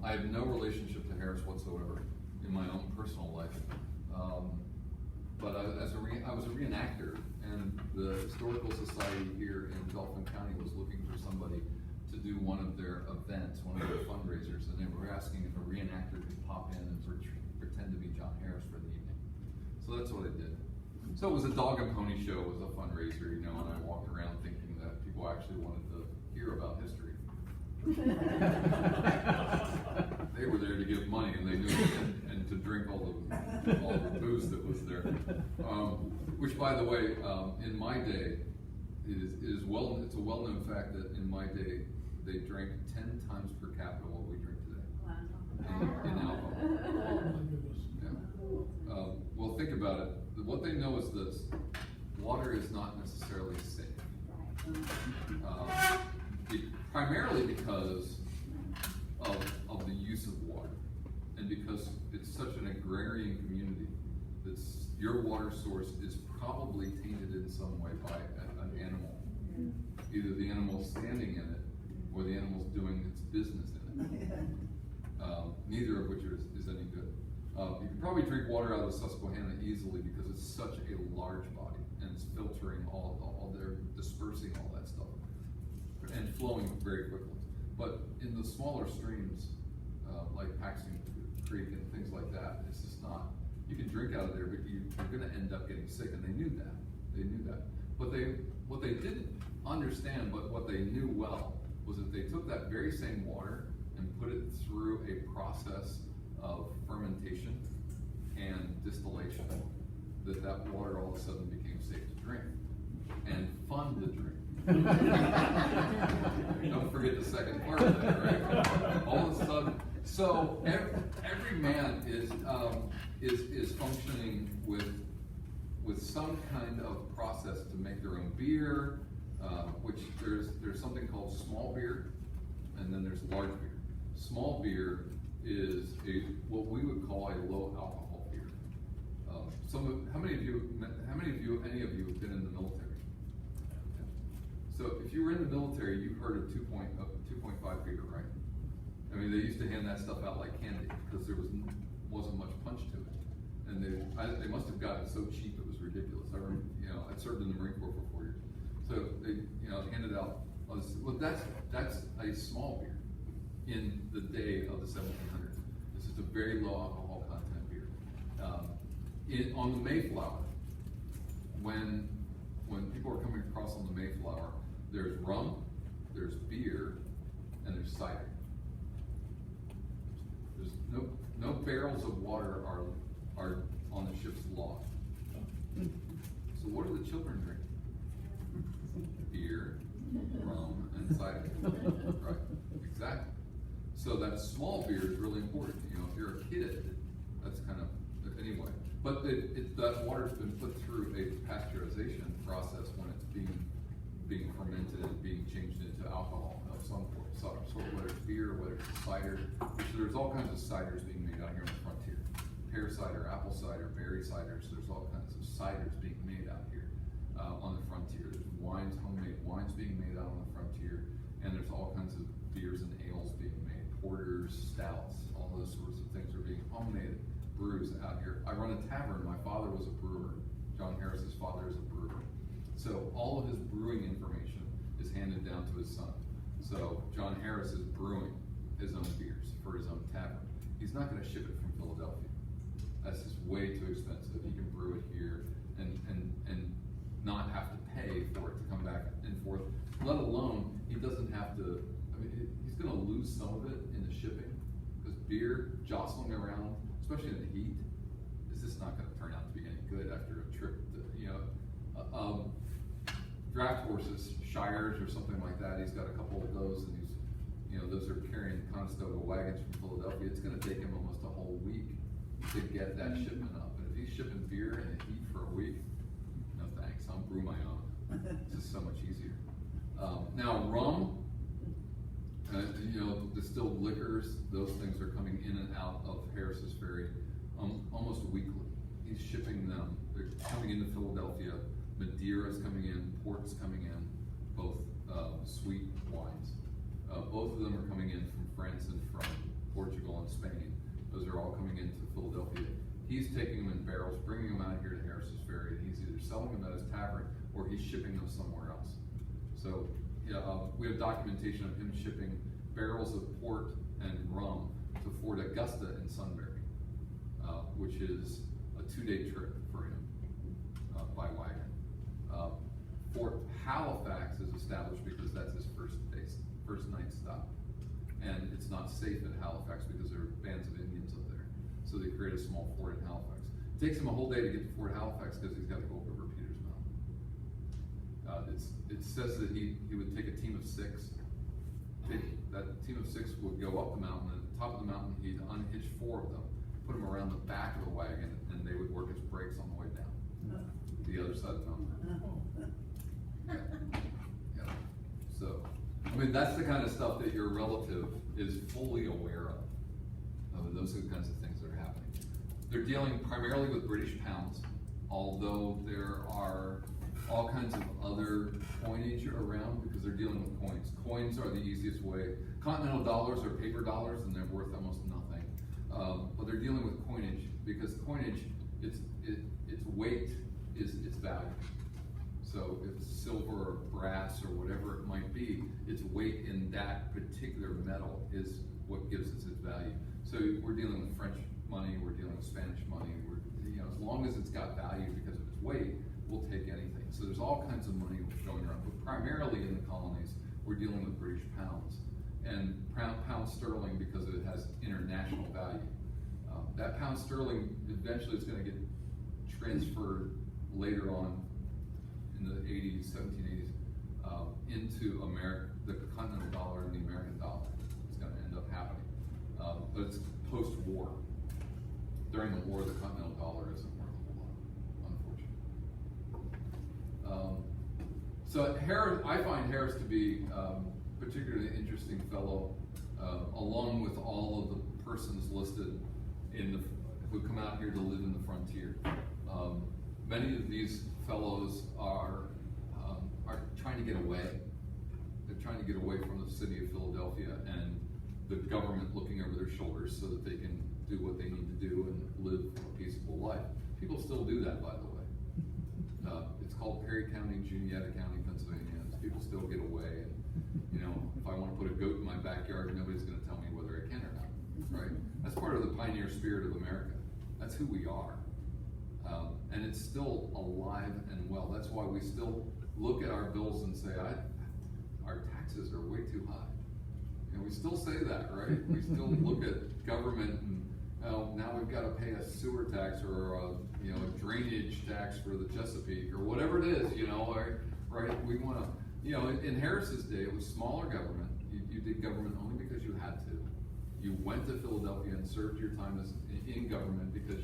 I have no relationship to Harris whatsoever in my own personal life. But I was a reenactor, and the Historical Society here in Dauphin County was looking for somebody to do one of their events, one of their fundraisers, and they were asking if a reenactor could pop in and pretend to be John Harris for the evening. So that's what I did. So it was a dog and pony show, it was a fundraiser, you know, and I walked around thinking that people actually wanted to hear about history. They were there to give money, and they knew it, and to drink all the booze that was there. Which, by the way, in my day, it's a well-known fact that in my day they drank 10 times per capita what we drink today in alcohol. Yeah. Well, think about it. What they know is this: water is not necessarily safe. Primarily because of the use of water, and because it's such an agrarian community, that your water source is probably tainted in some way by an animal. Either the animal standing in it, or the animal's doing its business in it. Neither of which is any good. You can probably drink water out of the Susquehanna easily because it's such a large body, and it's filtering all they're dispersing all that stuff, and flowing very quickly. But in the smaller streams, like Paxton Creek and things like that, it's just not, you can drink out of there, but you're gonna end up getting sick, and they knew that. But what they didn't understand, but what they knew well, was that they took that very same water and put it through a process of fermentation and distillation, that water all of a sudden became safe to drink, and fun to drink. Don't forget the second part of that, right? All of a sudden, so every man is functioning with some kind of process to make their own beer, which there's something called small beer, and then there's large beer. Small beer is what we would call a low alcohol beer. How many of you have been in the military? So if you were in the military, you heard of 2.5 beer, right? I mean, they used to hand that stuff out like candy because there wasn't much punch to it, and they must have gotten so cheap it was ridiculous. I remember, I served in the Marine Corps for 4 years, so they handed out. Well, that's a small beer in the day of the 1700s. This is a very low alcohol content beer. On the Mayflower, when people are coming across on the Mayflower, there's rum, there's beer, and there's cider. There's no barrels of water are on the ship's log. So what do the children drink? Beer, rum, and cider. Right? Exactly. So that small beer is really important. If you're a kid, that's kind of anyway. But that water's been put through a pasteurization process when it's being fermented and being changed into alcohol of some sort, whether it's beer, whether it's cider. There's all kinds of ciders being made out here on the frontier. Pear cider, apple cider, berry ciders. There's all kinds of ciders being made out here on the frontier. There's homemade wines being made out on the frontier, and there's all kinds of beers and ales being made. Porters, stouts, all those sorts of things are being homemade brews out here. I run a tavern. My father was a brewer. John Harris's father is a brewer. So all of his brewing information is handed down to his son. So John Harris is brewing his own beers for his own tavern. He's not going to ship it from Philadelphia. That's just way too expensive. He can brew it here and not have to pay for it to come back and forth. Let alone, he doesn't have to, he's going to lose some of it in the shipping, because beer jostling around, especially in the heat, is just not going to turn out to be any good after a trip. Draft horses, Shires or something like that, he's got a couple of those, and those are carrying Conestoga wagons from Philadelphia. It's going to take him almost a whole week to get that shipment up. And if he's shipping beer in the heat for a week, no thanks, I'll brew my own. It's just so much easier. Now rum, distilled liquors, those things are coming in and out of Harris's Ferry almost weekly. He's shipping them. They're coming into Philadelphia. Madeira's coming in, port's coming in, both sweet wines. Both of them are coming in from France and from Portugal and Spain. Those are all coming into Philadelphia. He's taking them in barrels, bringing them out here to Harris's Ferry, and he's either selling them at his tavern or he's shipping them somewhere else. So we have documentation of him shipping barrels of port and rum to Fort Augusta in Sunbury, which is a 2-day trip for him by wagon. Fort Halifax is established because that's his first night stop. And it's not safe at Halifax because there are bands of Indians up there. So they create a small fort in Halifax. It takes him a whole day to get to Fort Halifax because he's got to go over Peters Mountain. It says that he would take a team of 6. That team of 6 would go up the mountain, and at the top of the mountain, he'd unhitch 4 of them, put them around the back of the wagon, and they would work as brakes on the way down to the other side of the mountain. Yeah. So, I mean, that's the kind of stuff that your relative is fully aware of. Those are the kinds of things that are happening. They're dealing primarily with British pounds, although there are all kinds of other coinage around because they're dealing with coins. Coins are the easiest way. Continental dollars are paper dollars and they're worth almost nothing. But they're dealing with coinage because coinage, its weight is its value. So if it's silver or brass or whatever it might be, its weight in that particular metal is what gives it its value. So we're dealing with French money, we're dealing with Spanish money. As long as it's got value because of its weight, we'll take anything. So there's all kinds of money going around, but primarily in the colonies, we're dealing with British pounds and pound sterling because it has international value. That pound sterling eventually is going to get transferred later on in the 80s, 1780s, into America, the continental dollar and the American dollar. It's going to end up happening. But it's post-war. During the war, the continental dollar isn't worth a whole lot, unfortunately. So Harris, I find Harris to be particularly interesting fellow, along with all of the persons listed who come out here to live in the frontier. Many of these fellows are trying to get away. They're trying to get away from the city of Philadelphia and the government looking over their shoulders so that they can do what they need to do and live a peaceable life. People still do that, by the way. It's called Perry County, Juniata County, Pennsylvania. People still get away. And, if I want to put a goat in my backyard, nobody's going to tell me whether I can or not, right? That's part of the pioneer spirit of America. That's who we are. And it's still alive and well. That's why we still look at our bills and say, our taxes are way too high. And we still say that, right? We still look at government and now we've got to pay a sewer tax or a drainage tax for the Chesapeake or whatever it is, right? We want to, in Harris's day, it was smaller government. You did government only because you had to. You went to Philadelphia and served your time in government because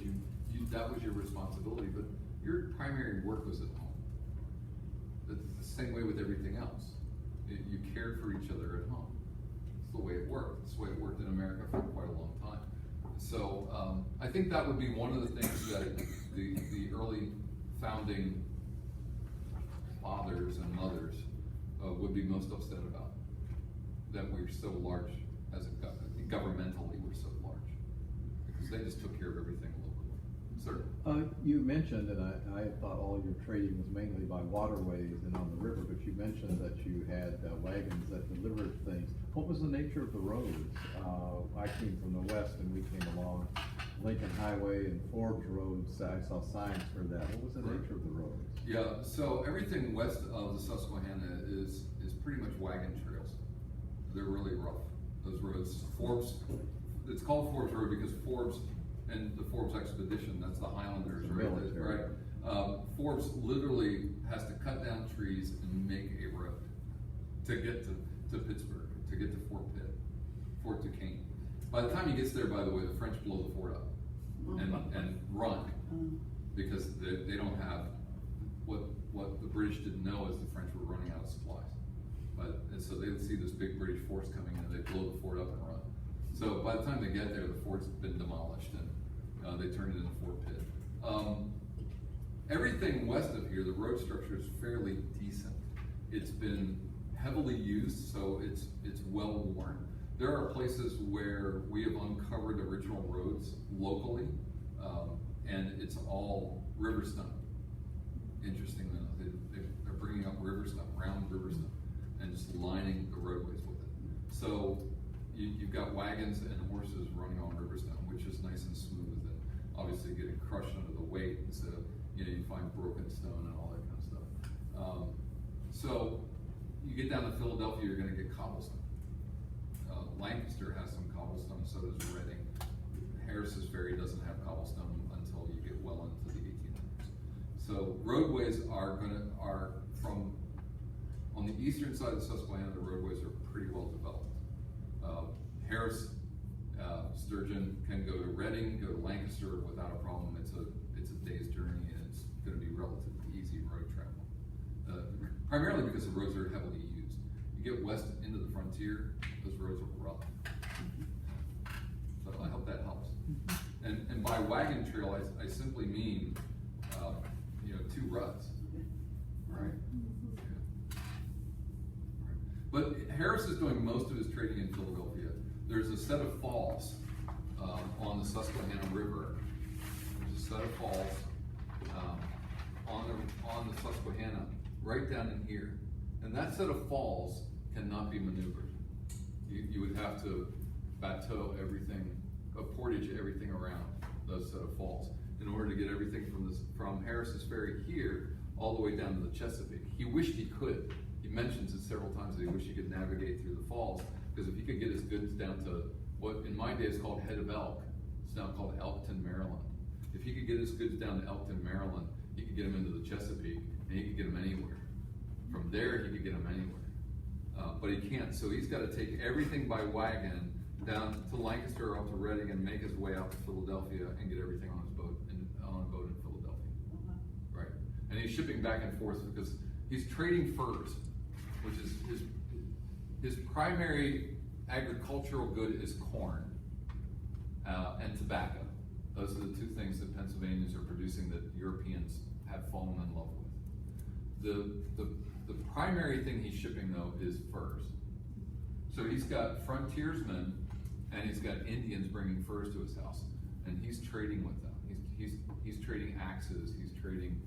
that was your responsibility, but your primary work was at home. It's the same way with everything else. You cared for each other at home. It's the way it worked. It's the way it worked in America for quite a long time. So I think that would be one of the things that the early founding fathers and mothers would be most upset about. That we're so large governmentally we're so large. Because they just took care of everything locally. Sir? You mentioned, and I thought all your trading was mainly by waterways and on the river, but you mentioned that you had wagons that delivered things. What was the nature of the roads? I came from the west and we came along Lincoln Highway and Forbes Roads. I saw signs for that. What was the nature of the roads? Yeah, so everything west of the Susquehanna is pretty much wagon trails. They're really rough. Those roads, Forbes, it's called Forbes Road because Forbes and the Forbes expedition, that's the Highlanders, right? Forbes literally has to cut down trees and make a road to get to Pittsburgh, to get to Fort Duquesne. By the time he gets there, by the way, the French blow the fort up and run because they don't have what the British didn't know is the French were running out of supplies. And so they see this big British force coming in, they blow the fort up and run. So by the time they get there, the fort's been demolished and they turn it into Fort Pitt. Everything west of here, the road structure is fairly decent. It's been heavily used, so it's well worn. There are places where we have uncovered original roads locally, and it's all river stone. Interestingly enough, they're bringing up river stone, round river stone, and just lining the roadways with it. So you've got wagons and horses running on river stone, which is nice and smooth, and obviously getting crushed under the weight. So you find broken stone and all that kind of stuff. So you get down to Philadelphia, you're going to get cobblestone. Lancaster has some cobblestone, so does Reading. Harris's Ferry doesn't have cobblestone until you get well into the 1800s. So roadways are from, on the eastern side of the Susquehanna, the roadways are pretty well developed. Harris, Sturgeon can go to Reading, go to Lancaster without a problem. It's a day's journey, and it's going to be relatively easy road travel. Primarily because the roads are heavily used. You get west into the frontier, those roads are rough. So I hope that helps. And by wagon trail, I simply mean, 2 ruts, right? Yeah. But Harris is doing most of his trading in Philadelphia. There's a set of falls on the Susquehanna River. There's a set of falls on the Susquehanna right down in here. And that set of falls cannot be maneuvered. You would have to bateau everything, portage everything around those set of falls in order to get everything from Harris's Ferry here all the way down to the Chesapeake. He wished he could. He mentions it several times that he wished he could navigate through the falls, because if he could get his goods down to what in my day is called Head of Elk, it's now called Elkton, Maryland. If he could get his goods down to Elkton, Maryland, he could get them into the Chesapeake, and he could get them anywhere. From there, he could get them anywhere. But he can't, so he's got to take everything by wagon down to Lancaster or up to Reading and make his way out to Philadelphia and get everything on his boat on a boat in Philadelphia. Right. And he's shipping back and forth because he's trading furs, which is his primary agricultural good is corn and tobacco. Those are the 2 things that Pennsylvanians are producing that Europeans have fallen in love with. The primary thing he's shipping, though, is furs. So he's got frontiersmen and he's got Indians bringing furs to his house, and he's trading with them. He's trading axes. He's trading,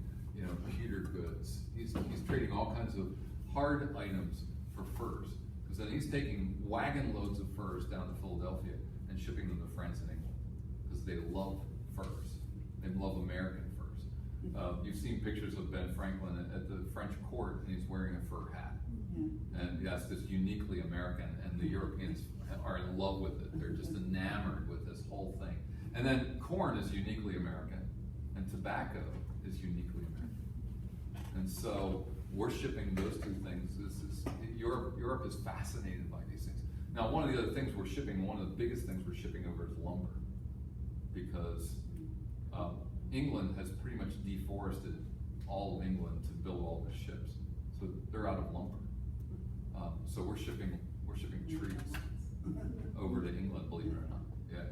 pewter goods. He's trading all kinds of hard items for furs, because then he's taking wagon loads of furs down to Philadelphia and shipping them to France and England, because they love furs. They love American furs. You've seen pictures of Ben Franklin at the French court, and he's wearing a fur hat. And that's just uniquely American, and the Europeans are in love with it. They're just enamored with this whole thing. And then corn is uniquely American, and tobacco is uniquely American. And so we're shipping those 2 things. Europe is fascinated by these things. Now, one of the other things we're shipping, one of the biggest things we're shipping over is lumber, because England has pretty much deforested all of England to build all their ships, so they're out of lumber. So we're shipping trees over to England, believe it or not. Yeah,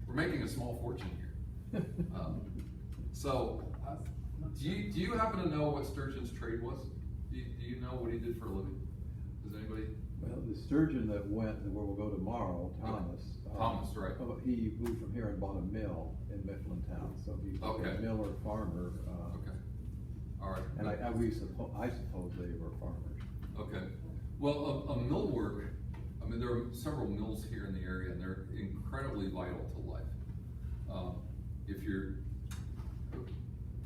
we're making a small fortune here. So, do you happen to know what Sturgeon's trade was? Do you know what he did for a living? Does anybody? Well, the Sturgeon that went, where we'll go tomorrow, Thomas. Thomas, right. He moved from here and bought a mill in Mifflintown, so he's a miller farmer. Okay. All right. And I suppose they were farmers. Okay. Well, a mill work, there are several mills here in the area, and they're incredibly vital to life.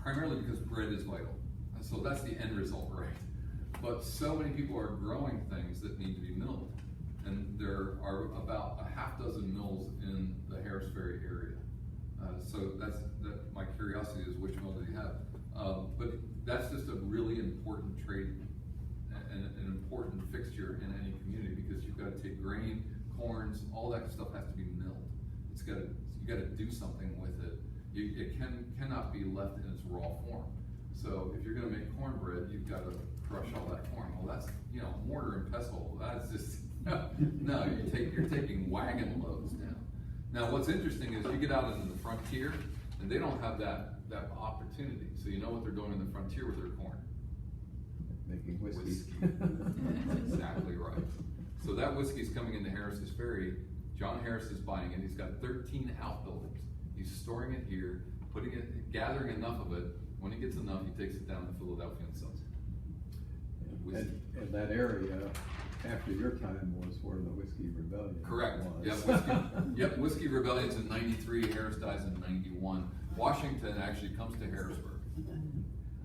Primarily because bread is vital. And so that's the end result, right? But so many people are growing things that need to be milled. And there are about a half dozen mills in the Harris Ferry area. So my curiosity is, which mill do you have? But that's just a really important trade and an important fixture in any community, because you've got to take grain, corns, all that stuff has to be milled. You got to do something with it. It cannot be left in its raw form. So if you're going to make cornbread, you've got to crush all that corn. Well, that's mortar and pestle. That's just no. You're taking wagon loads down. Now, what's interesting is you get out into the frontier, and they don't have that opportunity. So you know what they're doing in the frontier with their corn? Making whiskey. That's exactly right. So that whiskey's coming into Harris's Ferry. John Harris is buying it. He's got 13 outbuildings. He's storing it here, gathering enough of it. When he gets enough, he takes it down to Philadelphia and sells it. And that area, after your time, was where the Whiskey Rebellion Correct. was. Whiskey Rebellion's in 93, Harris dies in 91. Washington actually comes to Harrisburg.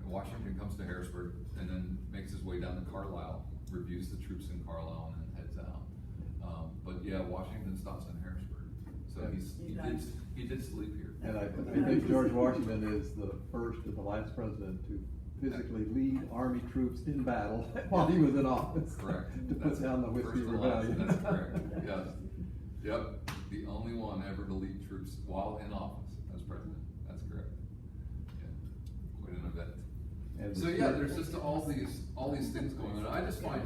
Washington comes to Harrisburg and then makes his way down to Carlisle, reviews the troops in Carlisle, and then heads out. But yeah, Washington stops in Harrisburg. So he did sleep here. And I think George Washington is the first and the last president to physically lead Army troops in battle while he was in office. Correct. To put down the Whiskey Rebellion. That's correct. Yes. Yep. The only one ever to lead troops while in office as president. That's correct. Yeah. Quite an event. And so yeah, there's just all these things going on. I just find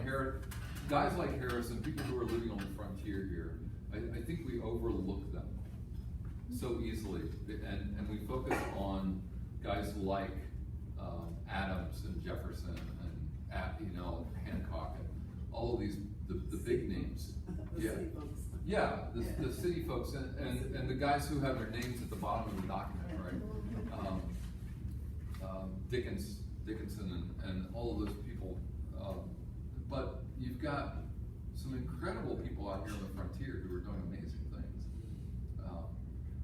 guys like Harris and people who are living on the frontier here, I think we overlook them so easily, and we focus on guys like Adams and Jefferson and Hancock and all of these the big names. Yeah, the city folks and the guys who have their names at the bottom of the document, right? Dickinson and all of those people. But you've got some incredible people out here on the frontier who are doing amazing things.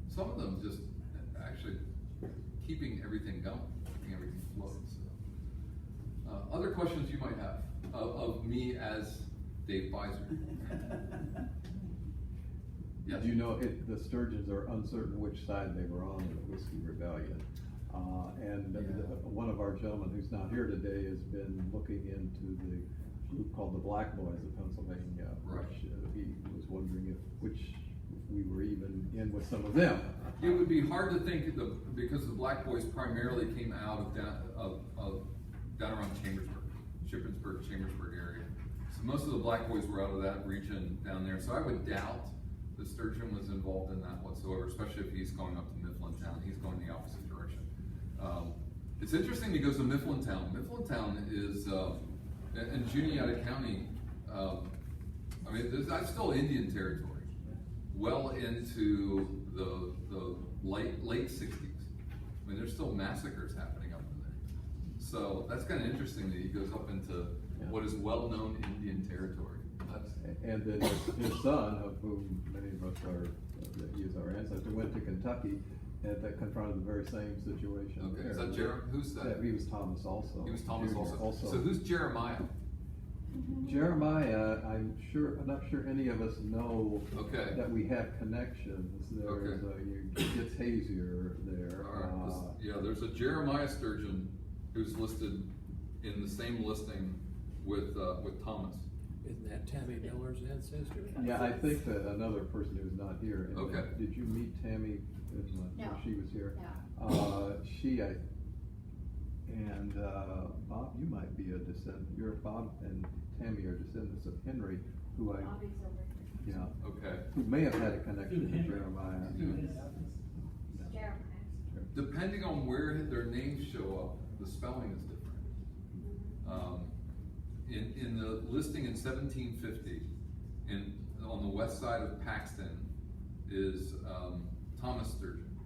Some of them just actually keeping everything going, keeping everything afloat. So, other questions you might have of me as Dave Beiser? Yes. You know, the Sturgeons are uncertain which side they were on in the Whiskey Rebellion. One of our gentlemen who's not here today has been looking into the group called the Black Boys of Pennsylvania, right. Which he was wondering if we were even in with some of them. It would be hard to think because the Black Boys primarily came out of down around Shippensburg, Chambersburg area. So most of the Black Boys were out of that region down there. So I would doubt that Sturgeon was involved in that whatsoever, especially if he's going up to Mifflintown. He's going the opposite direction. It's interesting he goes to Mifflintown. Mifflintown is, in Juniata County, that's still Indian territory, well into the late 60s. I mean, there's still massacres happening up in there. So that's kind of interesting that he goes up into what is well-known Indian territory. And then his son, of whom many of us that he is our ancestor, went to Kentucky and that confronted the very same situation. Okay, is that Jeremiah? Who's that? He was Thomas also. He was Thomas also. So who's Jeremiah? Jeremiah, I'm not sure any of us know that we have connections. There's it gets hazier there. There's a Jeremiah Sturgeon who's listed in the same listing with Thomas. Isn't that Tammy Miller's ancestor? Yeah, I think that another person who's not here. Okay. Did you meet Tammy when she was here? No. And Bob, you might be a descendant. Bob and Tammy are descendants of Henry, who Bobby's over here. yeah, Okay. who may have had a connection to Jeremiah. Jeremiah. Depending on where their names show up, the spelling is different. In the listing in 1750, on the west side of Paxton is Thomas Sturgeon,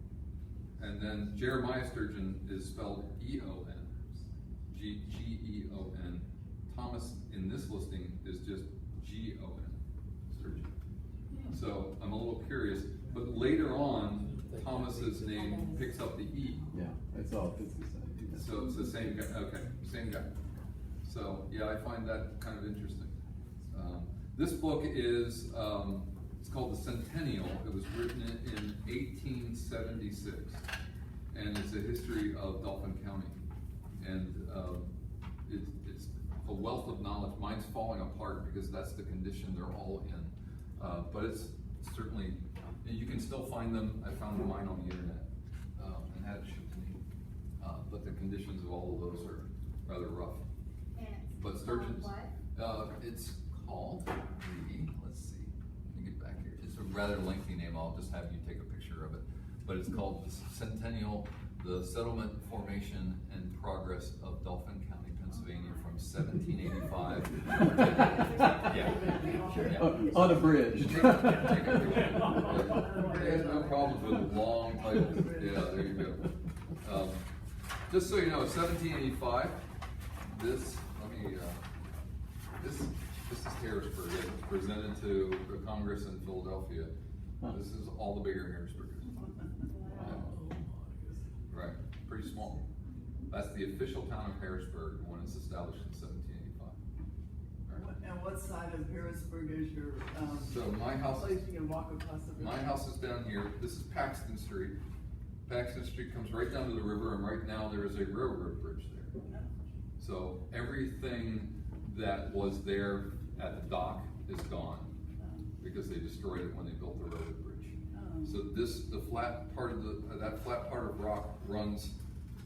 and then Jeremiah Sturgeon is spelled E-O-N, G-E-O-N. Thomas in this listing is just G-O-N, Sturgeon. So I'm a little curious, but later on, Thomas's name picks up the E. Yeah, it's the same. So it's the same guy. Okay, same guy. So yeah, I find that kind of interesting. This book is it's called The Centennial. It was written in 1876, and it's a history of Dauphin County. And it's a wealth of knowledge. Mine's falling apart because that's the condition they're all in. But it's certainly, you can still find them. I found mine on the internet and had it shipped to me. But the conditions of all of those are rather rough. But Sturgeon's, it's called let's see, let me get back here. It's a rather lengthy name. I'll just have you take a picture of it. But it's called The Centennial, the Settlement, Formation, and Progress of Dauphin County, Pennsylvania. Pennsylvania from 1785. Yeah. On a bridge. Take a picture. There's no problems with long titles. Yeah, there you go. Just so you know, 1785, this is Harrisburg. It was presented to the Congress in Philadelphia. This is all the bigger Harrisburg. Right, pretty small. That's the official town of Harrisburg when it's established in 1785. And what side of Harrisburg is your, So my house, place you can walk across the river? my house is down here. This is Paxton Street. Paxton Street comes right down to the river, and right now there is a railroad bridge there. So everything that was there at the dock is gone because they destroyed it when they built the railroad bridge. So the flat part of that flat part of rock runs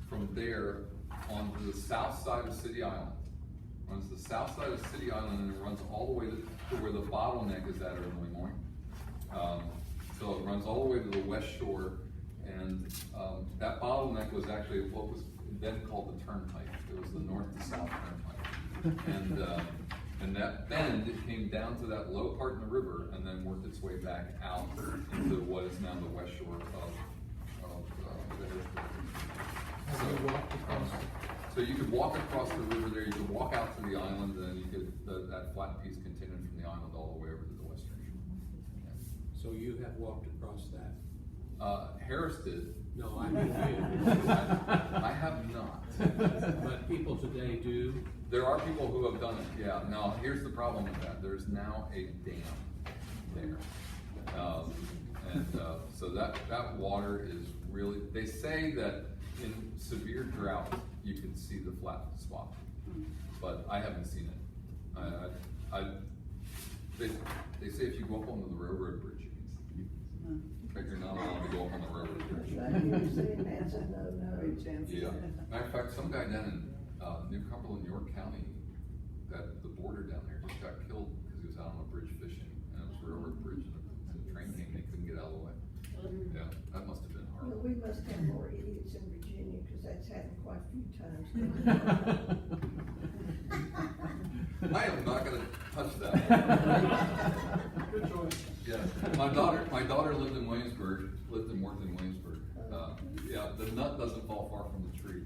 from there onto the south side of City Island. Runs the south side of City Island, and it runs all the way to where the bottleneck is at in Lemoyne. So it runs all the way to the west shore, and that bottleneck was actually what was then called the turnpike. It was the north to south turnpike, and that bend, it came down to that low part in the river, and then worked its way back out into what is now the west shore of the Harrisburg. Have you walked across it? So you could walk across the river there, you could walk out to the island, and then you could, that flat piece continued from the island all the way over to the western shore. So you have walked across that? Harris did. No, I mean you. I have not. But people today do. There are people who have done it, yeah. Now, here's the problem with that. There's now a dam there. So that water is really, they say that in severe drought, you can see the flat spot, but I haven't seen it. They say if you go up onto the railroad bridge, you can see it. But you're not allowed to go up on the railroad bridge. Great chance. Yeah. Matter of fact, some guy down in New Cumberland, York County, that the border down there just got killed because he was out on a bridge fishing, and it was a railroad bridge, and the train came, and they couldn't get out of the way. Yeah, that must have been Well, horrible. we must have more idiots in Virginia, because that's happened quite a few times. I am not gonna touch that. Good choice. Yeah, my daughter lived in Williamsburg, lived and worked in Williamsburg. Yeah, the nut doesn't fall far from the tree.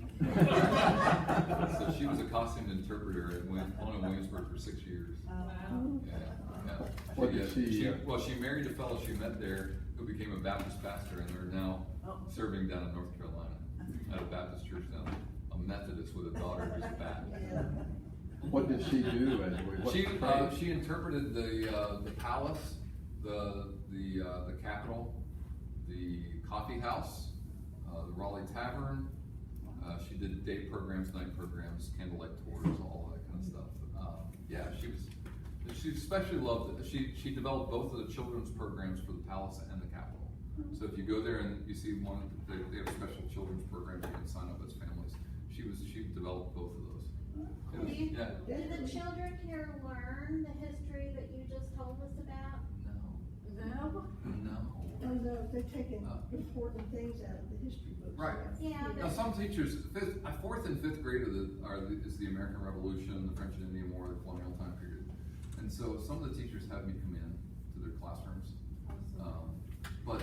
So she was a costume interpreter and only in Williamsburg for 6 years. What did she, Well, she married a fellow she met there who became a Baptist pastor, and they're now serving down in North Carolina at a Baptist church down there. A Methodist with a daughter who's a Baptist. what did she do anyway? What trade? She interpreted the palace, the Capitol, the coffee house, the Raleigh Tavern. She did day programs, night programs, candlelight tours, all that kind of stuff. Yeah, she especially loved it. She developed both of the children's programs for the palace and the Capitol. So if you go there and you see one, they have special children's programs you can sign up as families. She developed both of those. Do Yeah. the children here learn the history that you just told us about? No. And they're taking important things out of the history books. Right. Yeah, Now, some teachers, fourth and fifth grade is the American Revolution, the French and Indian War, the colonial time period. And so some of the teachers have me come in to their classrooms. But,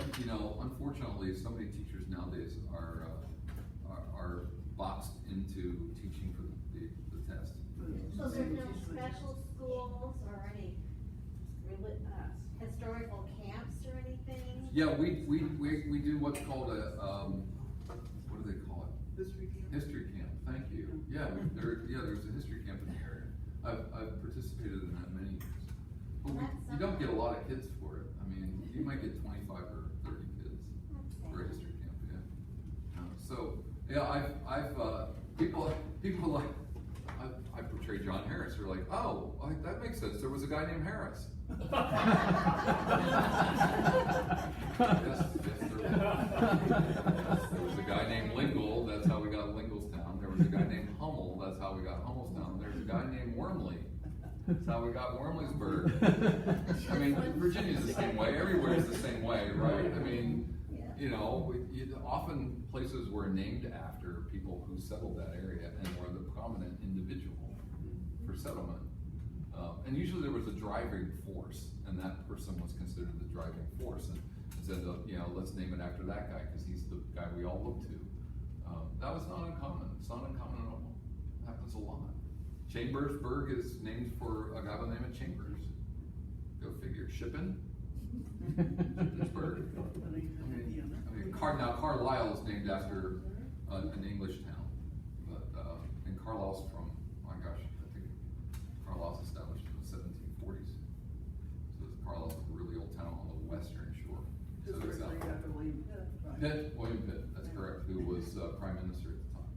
unfortunately, so many teachers nowadays are boxed into teaching for the test. So there's no special schools or any historical camps or anything? Yeah, we do what's called a, what do they call it? History camp. History camp, thank you. Yeah, there's a history camp in the area. I've participated in that many years. But you don't get a lot of kids for it. I mean, you might get 25 or 30 kids for a history camp, people like, I portray John Harris, they're like, oh, that makes sense, there was a guy named Harris. Yes, there was a guy named Lingle, that's how we got Linglestown. There was a guy named Hummel, that's how we got Hummelstown. There's a guy named Wormley, that's how we got Wormleysburg. I mean, Virginia's the same way, everywhere is the same way, right? I mean, Often places were named after people who settled that area and were the prominent individual for settlement. And usually there was a driving force, and that person was considered the driving force, and said, let's name it after that guy, because he's the guy we all look to. That was not uncommon. It's not uncommon at all. It happens a lot. Chambersburg is named for a guy by the name of Chambers. Go figure. Shippen? Shippensburg. Now Carlisle is named after an English town, but and Carlisle's from, my gosh, I think Carlisle's established in the 1740s. So Carlisle's a really old town on the western shore. So it's out. Pitt, William Pitt, that's correct, who was prime minister at the time.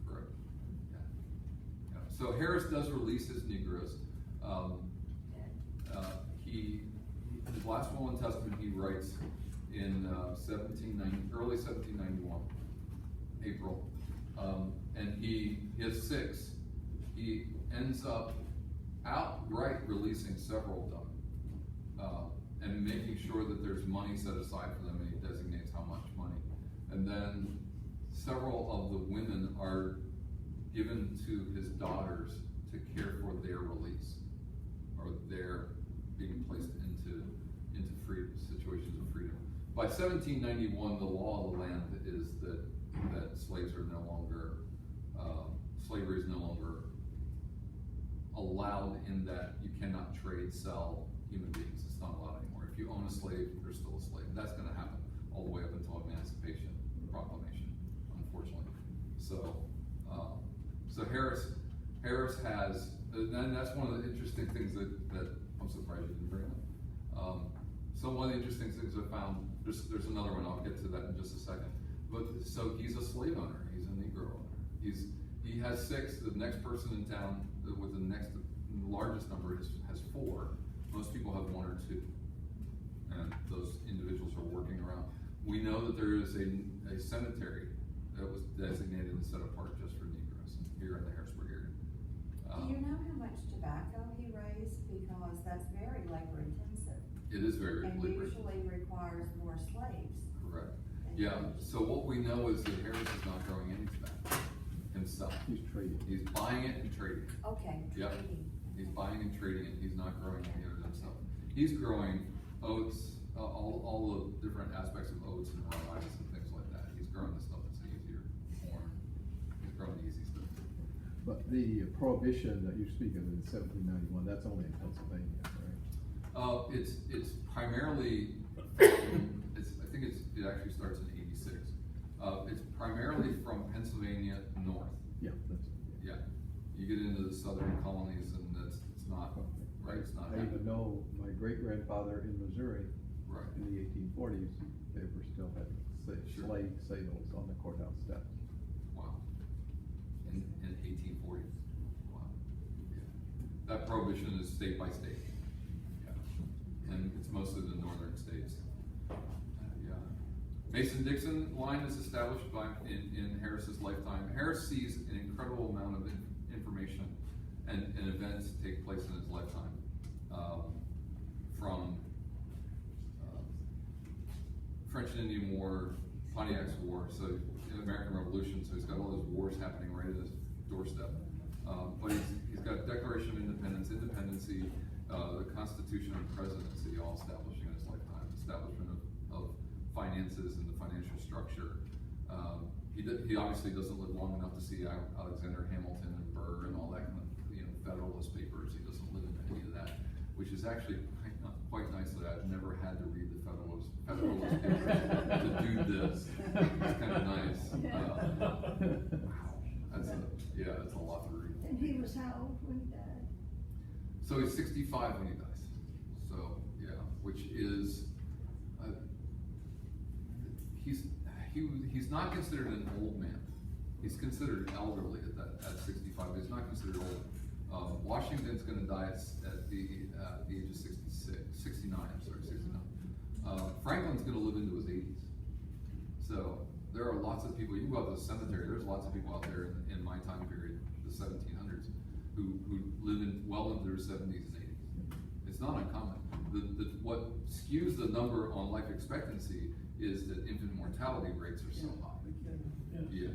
Correct. Yeah. So Harris does release his Negroes. His last will and testament he writes in early 1791, April, and he has 6. He ends up outright releasing several of them, and making sure that there's money set aside for them, and he designates how much money. And then several of the women are given to his daughters to care for their release, or their being placed into freedom, situations of freedom. By 1791, the law of the land is that slaves are no longer, slavery is no longer allowed, in that you cannot trade, sell human beings. It's not allowed anymore. If you own a slave, you're still a slave. That's going to happen all the way up until Emancipation Proclamation, unfortunately. So Harris has, and that's one of the interesting things that I'm surprised you didn't bring up. So one of the interesting things I found, there's another one, I'll get to that in just a second. But so he's a slave owner, he's a Negro owner. He has 6, the next person in town with the next largest number has 4. Most people have 1 or 2. And those individuals are working around. We know that there is a cemetery that was designated and set apart just for Negroes here in the Harrisburg area. Do you know how much tobacco he raised? Because that's very labor intensive. It is very And labor. usually requires more slaves. Correct. than Yeah, slaves. so what we know is that Harris is not growing any tobacco himself. He's trading. He's buying it and trading. Okay. Yep. trading. He's buying and trading it. He's not growing any of it himself. He's growing oats, all the different aspects of oats and rye and things like that. He's growing the stuff that's easier, corn. He's growing the easy stuff. But the prohibition that you speak of in 1791, that's only in Pennsylvania, right? It's primarily, I think it actually starts in 86. It's primarily from Pennsylvania north. Yeah, that's, Yeah, you get into the southern colonies and it's not, right, it's not I even happening. know my great-grandfather in Missouri, Right, in the 1840s, they were still having Sure. slave sales on the courthouse steps. wow. In 1840, wow. Yeah. That prohibition is state by state. Yeah. And it's mostly the northern states. Yeah. Mason-Dixon line is established in Harris's lifetime. Harris sees an incredible amount of information and events take place in his lifetime. From French and Indian War, Pontiac's War, so the American Revolution, so he's got all those wars happening right at his doorstep. But he's got Declaration of Independence, Independency, the Constitution and Presidency all established in his lifetime, establishment of finances and the financial structure. He obviously doesn't live long enough to see Alexander Hamilton and Burr and all that kind of, Federalist Papers. He doesn't live in any of that, which is actually quite nice that I've never had to read the Federalist Papers to do this. It's kind of nice. Wow, that's a lot to read. And he was how old when he died? So he's 65 when he dies. So yeah, which is he's not considered an old man. He's considered elderly at 65. But he's not considered old. Washington's going to die at the age of 69. I'm sorry, 69. Franklin's going to live into his 80s. So there are lots of people. You can go out to the cemetery. There's lots of people out there in my time period, the 1700s, who live well into their 70s and 80s. It's not uncommon. What skews the number on life expectancy is that infant mortality rates are so high. Yeah.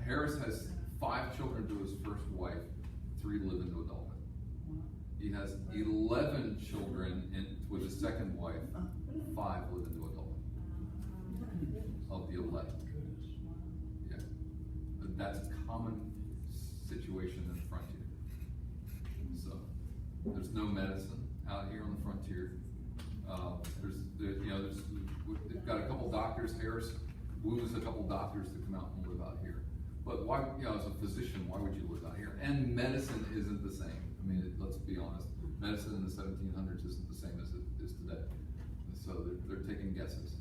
Harris has 5 children to his first wife, 3 live into adulthood. He has 11 children with his second wife, 5 live into adulthood. Of the 11. Yeah. But that's a common situation in the frontier. So, there's no medicine out here on the frontier. They've got a couple doctors. Harris woos a couple doctors to come out and live out here. But why, as a physician, why would you live out here? And medicine isn't the same. I mean, let's be honest. Medicine in the 1700s isn't the same as it is today. So they're taking guesses.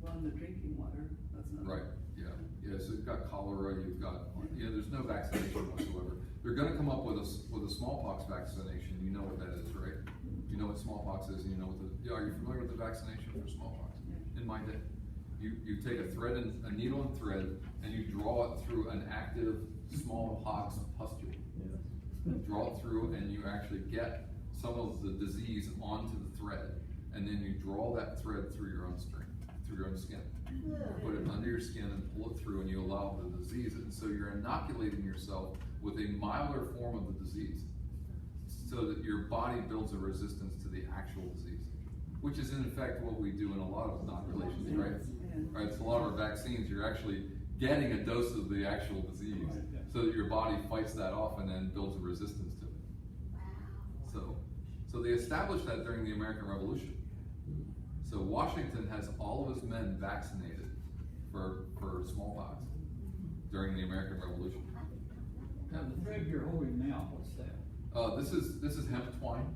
Well, and the drinking water, that's not. Right, yeah. So you've got cholera, there's no vaccination whatsoever. They're gonna come up with a smallpox vaccination. You know what that is, right? You know what smallpox is, and you know what are you familiar with the vaccination for smallpox? In my day. You take a needle and thread, and you draw it through an active smallpox pustule. Yes. Draw it through, and you actually get some of the disease onto the thread, and then you draw that thread through your own skin. Put it under your skin and pull it through, and you allow the disease. And so you're inoculating yourself with a milder form of the disease, so that your body builds a resistance to the actual disease, which is in effect what we do in a lot of inoculations, right? Right. So a lot of our vaccines, you're actually getting a dose of the actual disease, so that your body fights that off and then builds a resistance to it. So they established that during the American Revolution. So Washington has all of his men vaccinated for smallpox during the American Revolution. Now, the thread you're holding now, what's that? This is hemp twine.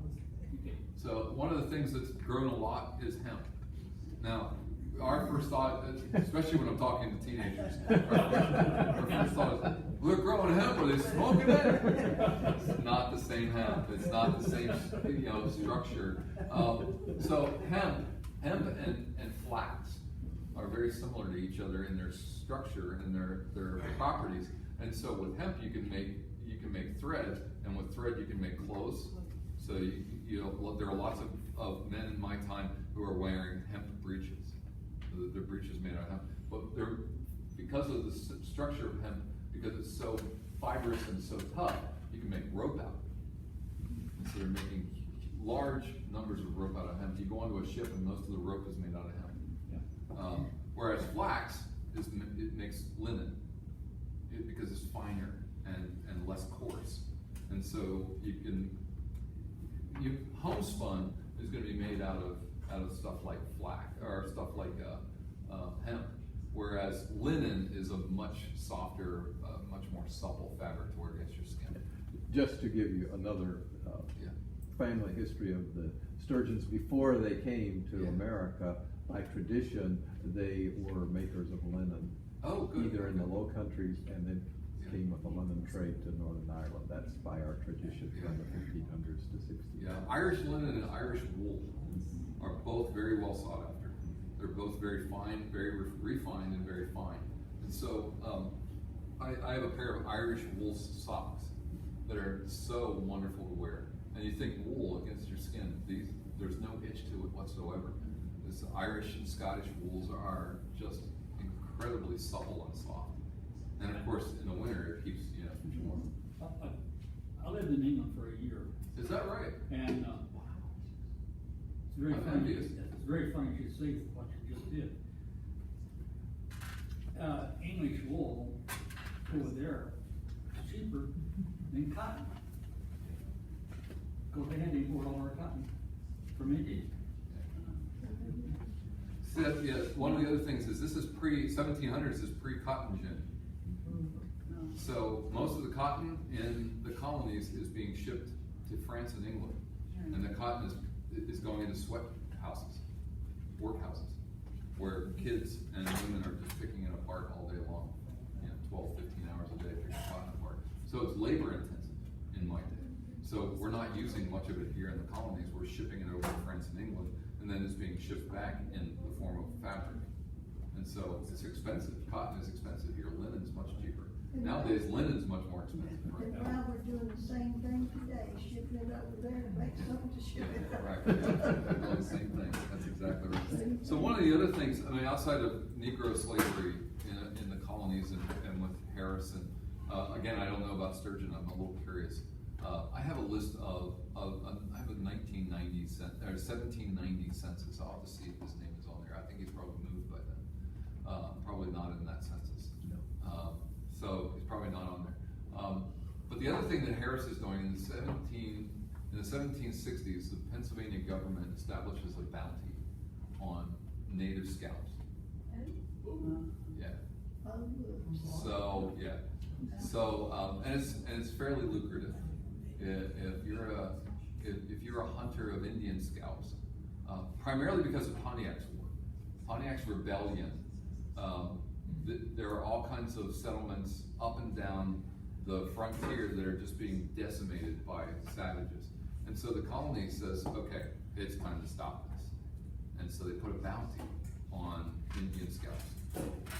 Okay. So one of the things that's grown a lot is hemp. Now, our first thought, especially when I'm talking to teenagers, our first thought is, they're growing hemp, are they smoking it? It's not the same hemp. It's not the same, structure. So hemp and flax are very similar to each other in their structure and their properties. And so with hemp, you can make thread, and with thread you can make clothes. So there are lots of men in my time who are wearing hemp breeches. They're breeches made out of hemp, but because of the structure of hemp, because it's so fibrous and so tough, you can make rope out of it. And so they're making large numbers of rope out of hemp. You go onto a ship, and most of the rope is made out of hemp. Yeah. Whereas flax it makes linen because it's finer and less coarse, and so homespun is going to be made out of stuff like flax or stuff like hemp, whereas linen is a much softer, much more supple fabric to wear against your skin. Just to give you another family history of the Sturgeons, before they came to America, by tradition, they were makers of linen. Oh, good. Either in the Low Countries, and then came with the linen trade to Northern Ireland. That's by our tradition from the 1500s to 60s. Yeah, Irish linen and Irish wool are both very well sought after. They're both very fine, very refined, and very fine. And so I have a pair of Irish wool socks that are so wonderful to wear. And you think wool against your skin, there's no itch to it whatsoever. This Irish and Scottish wools are just incredibly supple and soft. And of course, in the winter, it keeps warm. I lived in England for a year, Is that right? and it's very I'm funny. envious. It's very funny to see what you just did. English wool over there is cheaper than cotton, because they had to import all our cotton from India. See, one of the other things is this is 1700s is pre-cotton gin. So most of the cotton in the colonies is being shipped to France and England, and the cotton is going into sweat houses, workhouses, where kids and women are just picking it apart all day long, 12, 15 hours a day picking cotton apart. So it's labor intensive in my day. So we're not using much of it here in the colonies. We're shipping it over to France and England, and then it's being shipped back in the form of fabric. And so it's expensive. Cotton is expensive here. Linen's much cheaper. Nowadays, linen's much more expensive. And now we're doing the same thing today, shipping it over there to make something to ship it. Right. So one of the other things, I mean, outside of Negro slavery in the colonies and with Harrison, again, I don't know about Sturgeon, I'm a little curious. I have a list of I have a 1790 census. I'll have to see if his name is on there. I think he's probably moved by then. Probably not in that census. No. So he's probably not on there. But the other thing that Harris is doing in the 1760s, the Pennsylvania government establishes a bounty on Native scalps. Yeah. So yeah. So and it's fairly lucrative. If you're a hunter of Indian scalps, primarily because of Pontiac's War, Pontiac's rebellion. There are all kinds of settlements up and down the frontier that are just being decimated by savages. And so the colony says, okay, it's time to stop this. And so they put a bounty on Indian scalps.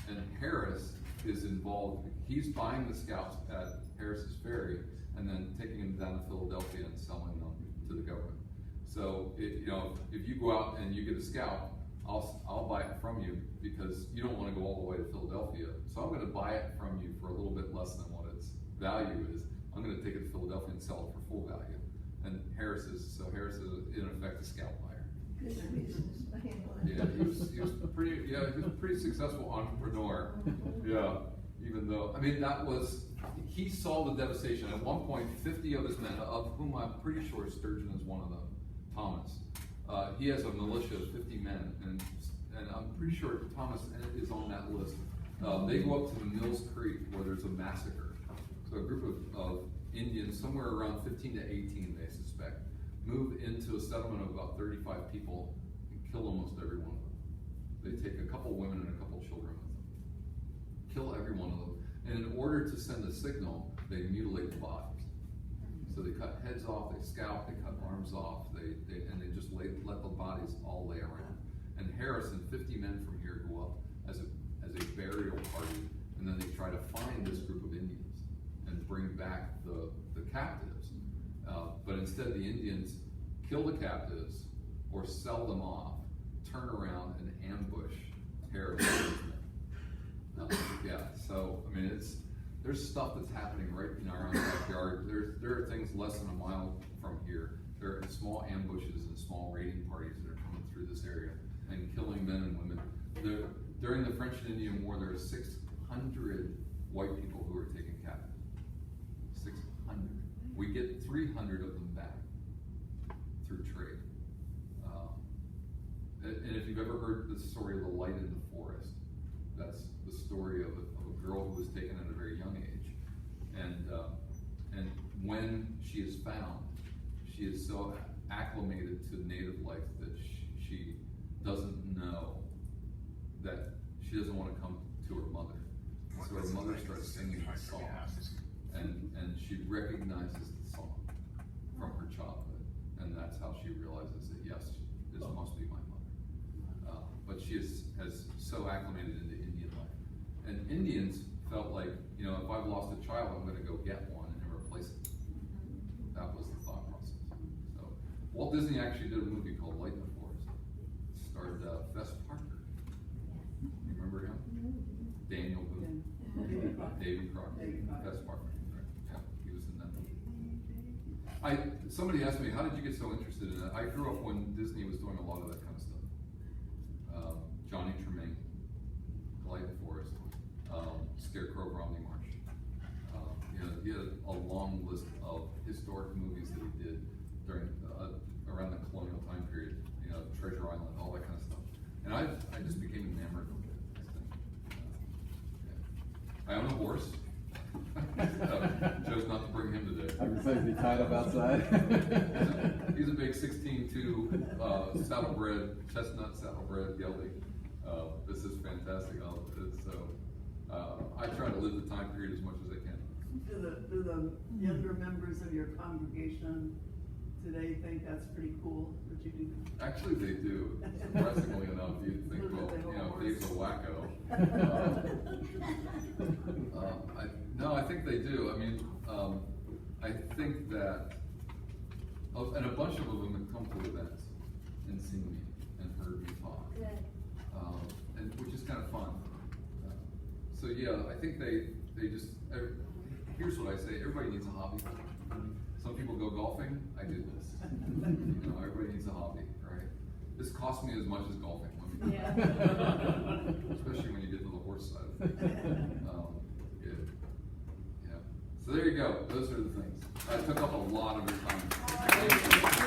And Harris is involved, he's buying the scalps at Harris's Ferry and then taking them down to Philadelphia and selling them to the government. So, if you go out and you get a scalp, I'll buy it from you because you don't want to go all the way to Philadelphia. So I'm going to buy it from you for a little bit less than what its value is. I'm going to take it to Philadelphia and sell it for full value. And Harris is in effect a scalp buyer. Good business. Yeah, he was a pretty successful entrepreneur. Yeah, even though, I mean, he saw the devastation. At one point, 50 of his men, of whom I'm pretty sure Sturgeon is one of them, Thomas, he has a militia of 50 men, and I'm pretty sure Thomas is on that list. They go up to the Mills Creek where there's a massacre. So a group of Indians, somewhere around 15 to 18, they suspect, move into a settlement of about 35 people and kill almost every one of them. They take a couple women and a couple children with them. Kill every one of them. And in order to send a signal, they mutilate the bodies. So they cut heads off, they scalp, they cut arms off, and they just let the bodies all lay around. And Harris and 50 men from here go up as a burial party, and then they try to find this group of Indians and bring back the captives. But instead the Indians kill the captives or sell them off, turn around and ambush Harris. Yeah, so I mean there's stuff that's happening right in our own backyard. There are things less than a mile from here. There are small ambushes and small raiding parties that are coming through this area and killing men and women. During the French and Indian War, there were 600 white people who were taken captive. 600. We get 300 of them back through trade. And if you've ever heard the story of the light in the forest, that's the story of a girl who was taken at a very young age. And when she is found, she is so acclimated to native life that she doesn't know that she doesn't want to come to her mother. And so her mother starts singing the song, and she recognizes the song from her childhood, and that's how she realizes that yes, this must be my mother. But she has so acclimated into Indian life, and Indians felt like, if I've lost a child, I'm going to go get one and replace it. That was the thought process. So Walt Disney actually did a movie called Light in the Forest. It starred Fess Parker. You remember him? Daniel Boone. Davy Crockett. Fess Parker. Right. Yeah, he was in that movie. Somebody asked me, how did you get so interested in it? I grew up when Disney was doing a lot of that kind of stuff. Johnny Tremaine, Light in the Forest, Scarecrow, Romney Marsh. He had a long list of historic movies that he did during around the colonial time period. Treasure Island, all that kind of stuff. And I just became enamored with it. I own a horse. Chose not to bring him today. I was saying, is he tied up outside? He's a big 16'2", saddlebred, chestnut saddlebred gelding. This is fantastic. I try to live the time period as much as I can. Do the younger members of your congregation today think that's pretty cool that you do? Actually, they do. Surprisingly enough, you'd think, well, Dave's a wacko. No, I think they do. I mean, I think that, and a bunch of them have come to events and seen me and heard me talk. Good. So yeah, I think they just, here's what I say, everybody needs a hobby. Some people go golfing, I do this. You know, everybody needs a hobby, right? This cost me as much as golfing, let me tell you. Especially when you get to the horse side of it. Good. Yeah. So there you go, those are the things. I took up a lot of your time. Thank you.